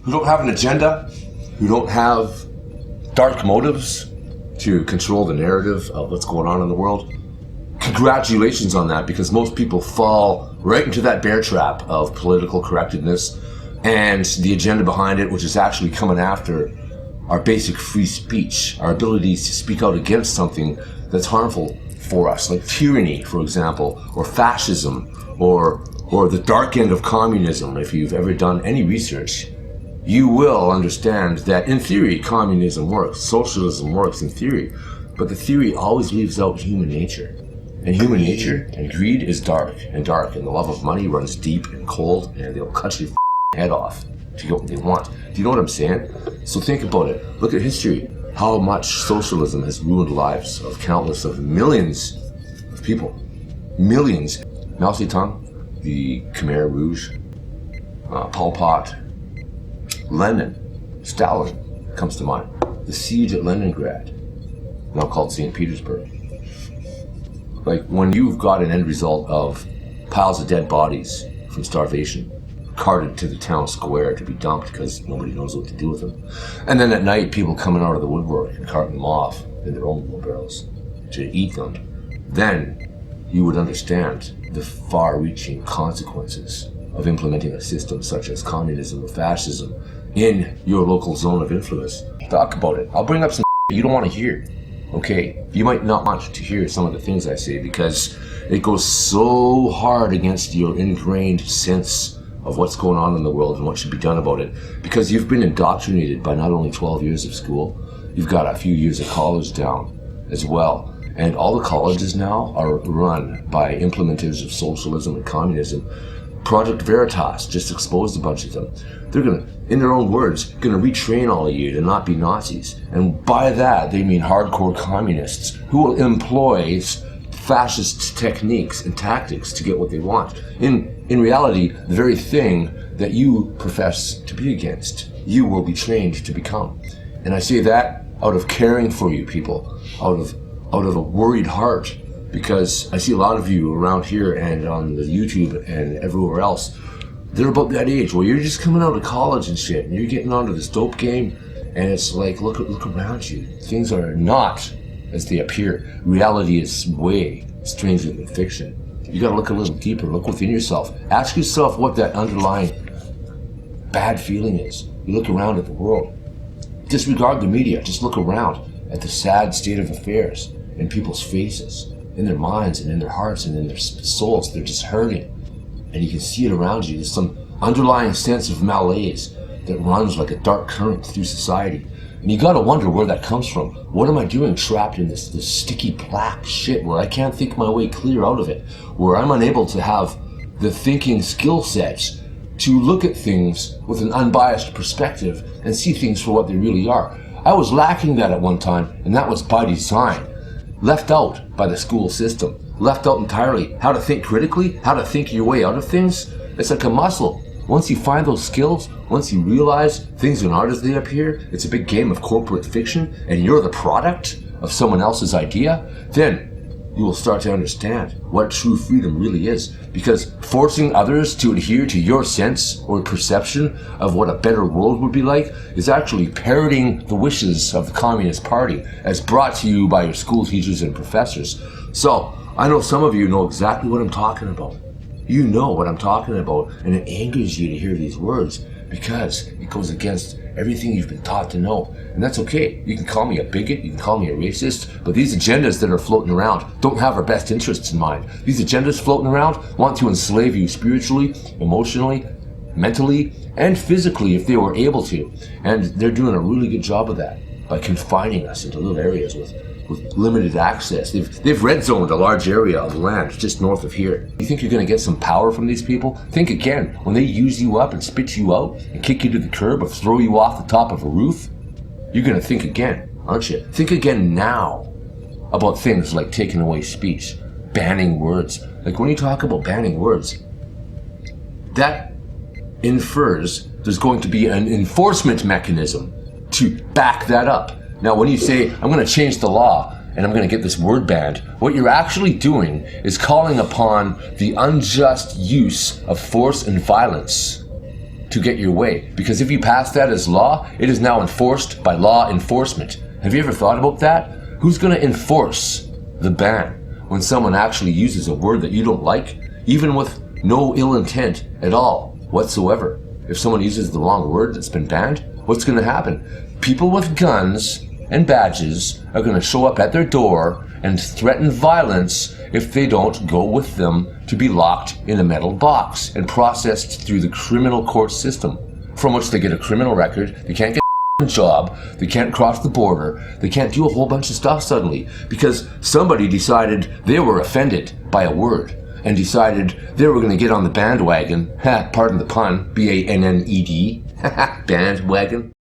who don't have an agenda, who don't have dark motives to control the narrative of what's going on in the world. Congratulations on that, because most people fall right into that bear trap of political correctness and the agenda behind it, which is actually coming after our basic free speech, our ability to speak out against something that's harmful for us, like tyranny, for example, or fascism, or the dark end of communism. If you've ever done any research, you will understand that in theory, communism works, socialism works in theory, but the theory always leaves out human nature. And human nature and greed is dark, and the love of money runs deep and cold, and they'll cut your head off to get what they want. Do you know what I'm saying? So think about it. Look at history. How much socialism has ruined lives of countless of millions of people. Millions. Mao Zedong, the Khmer Rouge, Pol Pot, Lenin, Stalin comes to mind. The siege at Leningrad, now called St. Petersburg. Like, when you've got an end result of piles of dead bodies from starvation carted to the town square to be dumped because nobody knows what to do with them, and then at night people coming out of the woodwork and carting them off in their own wheelbarrows to eat them, then you would understand the far-reaching consequences of implementing a system such as communism or fascism in your local zone of influence. Talk about it. I'll bring up some you don't want to hear. Okay, you might not want to hear some of the things I say because it goes so hard against your ingrained sense of what's going on in the world and what should be done about it, because you've been indoctrinated by not only 12 years of school, you've got a few years of college down as well. And all the colleges now are run by implementers of socialism and communism. Project Veritas just exposed a bunch of them. They're gonna, in their own words, gonna retrain all of you to not be Nazis. And by that, they mean hardcore communists who will employ fascist techniques and tactics to get what they want. In reality, the very thing that you profess to be against, you will be trained to become. And I say that out of caring for you people, out of a worried heart, because I see a lot of you around here and on the YouTube and everywhere else, they're about that age where you're just coming out of college and shit, and you're getting onto this dope game, and it's like, look around you. Things are not as they appear. Reality is way stranger than fiction. You gotta look a little deeper, look within yourself. Ask yourself what that underlying bad feeling is. You look around at the world. Disregard the media, just look around at the sad state of affairs in people's faces, in their minds and in their hearts and in their souls. They're just hurting. And you can see it around you. There's some underlying sense of malaise that runs like a dark current through society. And you gotta wonder where that comes from. What am I doing trapped in this sticky black shit where I can't think my way clear out of it? Where I'm unable to have the thinking skill sets to look at things with an unbiased perspective and see things for what they really are. I was lacking that at one time, and that was by design. Left out by the school system. Left out entirely. How to think critically, how to think your way out of things. It's like a muscle. Once you find those skills, once you realize things are not as they appear, it's a big game of corporate fiction, and you're the product of someone else's idea, then you will start to understand what true freedom really is. Because forcing others to adhere to your sense or perception of what a better world would be like is actually parroting the wishes of the Communist Party as brought to you by your school teachers and professors. So, I know some of you know exactly what I'm talking about. You know what I'm talking about, and it angers you to hear these words because it goes against everything you've been taught to know. And that's okay. You can call me a bigot, you can call me a racist, but these agendas that are floating around don't have our best interests in mind. These agendas floating around want to enslave you spiritually, emotionally, mentally, and physically if they were able to. And they're doing a really good job of that by confining us into little areas with limited access. They've red zoned a large area of land just north of here. You think you're going to get some power from these people? Think again. When they use you up and spit you out and kick you to the curb or throw you off the top of a roof, you're going to think again, aren't you? Think again now about things like taking away speech, banning words. Like when you talk about banning words, that infers there's going to be an enforcement mechanism to back that up. Now, when you say, I'm going to change the law and I'm going to get this word banned, what you're actually doing is calling upon the unjust use of force and violence to get your way. Because if you pass that as law, it is now enforced by law enforcement. Have you ever thought about that? Who's going to enforce the ban when someone actually uses a word that you don't like, even with no ill intent at all whatsoever? If someone uses the wrong word that's been banned, what's going to happen? People with guns and badges are going to show up at their door and threaten violence if they don't go with them to be locked in a metal box and processed through the criminal court system, from which they get a criminal record. They can't get a job, they can't cross the border, they can't do a whole bunch of stuff suddenly because somebody decided they were offended by a word and decided they were going to get on the bandwagon, pardon the pun, B-A-N-N-E-D, bandwagon,